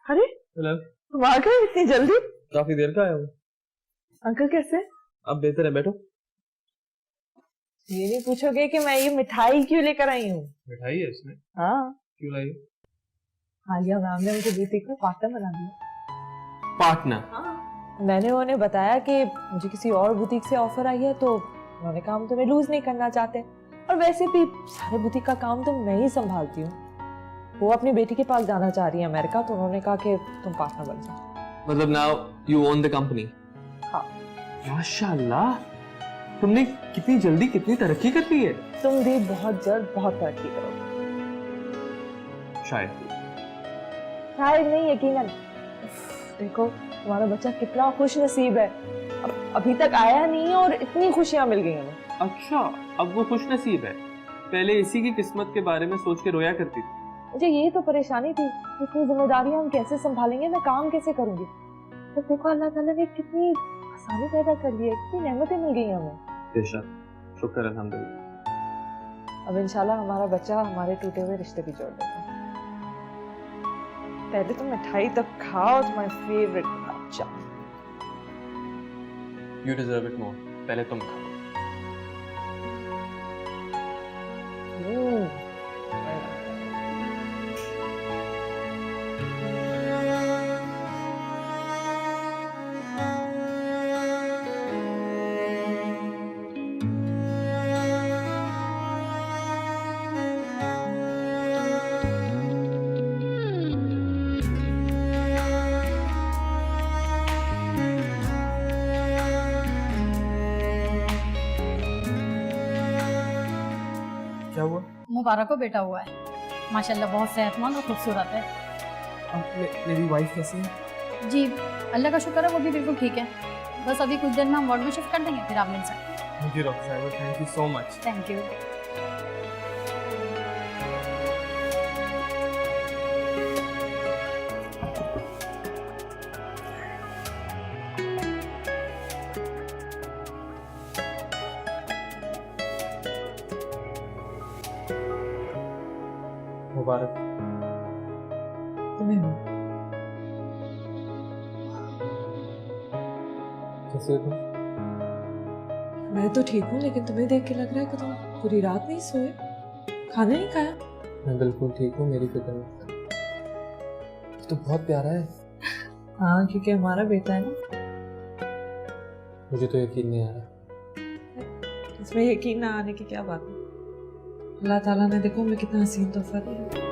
अरे हेलो। तुम आ गए इतनी जल्दी? काफी देर का आया हूँ। अंकल कैसे? अब बेहतर है, बैठो। ये नहीं पूछोगे कि मैं ये मिठाई क्यों लेकर आई हूँ? मिठाई है इसने? हाँ, क्यों लाई? आलिया मैम ने मुझे बुटीक में पार्टनर बना दिया। पार्टनर? हाँ, मैंने उन्हें बताया कि मुझे किसी और बुटीक से ऑफर आई है, तो उन्होंने कहा हम तुम्हें लूज नहीं करना चाहते, और वैसे भी सारे बुटीक का काम तो मैं ही संभालती हूँ। वो अपनी बेटी के पास जाना चाह रही है अमेरिका, तो उन्होंने कहा कि तुम पार्टनर बन जाओ। मतलब now you own the company? हाँ। माशाल्लाह, तुमने कितनी जल्दी कितनी तरक्की कर ली है। तुम भी बहुत जल्द बहुत तरक्की करोगे। शायद। शायद नहीं, यकीनन। देखो तुम्हारा बच्चा कितना खुश नसीब है, अभी तक आया नहीं है और इतनी खुशियां मिल गई हमें। अच्छा, अब वो खुश नसीब है। पहले इसी की किस्मत के बारे में सोच के रोया करती थी। मुझे यही तो परेशानी थी, इतनी जिम्मेदारियां हम कैसे संभालेंगे, मैं काम कैसे करूंगी। तो देखो अल्लाह ताला ने कितनी आसानी पैदा कर ली है, कितनी नेमतें मिल गई हमें। बेशक, शुक्र अल्हम्दुलिल्लाह। अब इंशाल्लाह हमारा बच्चा हमारे टूटे हुए रिश्ते भी जोड़ देगा। पहले तो मिठाई तक खाओ, तुम्हारी favourite gulab jamun. You deserve it more. पहले तुम खाओ। क्या हुआ? मुबारक को बेटा हुआ है, माशाल्लाह बहुत सेहतमंद और खूबसूरत है। अब मेरी वाइफ कैसी है? जी अल्लाह का शुक्र है, वो भी बिल्कुल ठीक है। बस अभी कुछ देर में हम वार्ड में शिफ्ट कर देंगे, फिर आप मिल सकते हैं। थैंक यू डॉक्टर साहिबा, thank you so much. Thank you. मुबारक। तुम्हें कैसे हो तुम? मैं तो ठीक हूँ, लेकिन तुम्हें देख के लग रहा है कि तुम पूरी रात नहीं सोए, खाना नहीं खाया। मैं बिल्कुल ठीक हूँ, मेरी फिक्र मत कर। तो बहुत प्यारा है। हाँ, क्योंकि हमारा बेटा है ना। मुझे तो यकीन नहीं आ रहा। इसमें यकीन ना आने की क्या बात है। अल्लाह ताला ने देखो हमें कितना हसीन तोहफा दिया।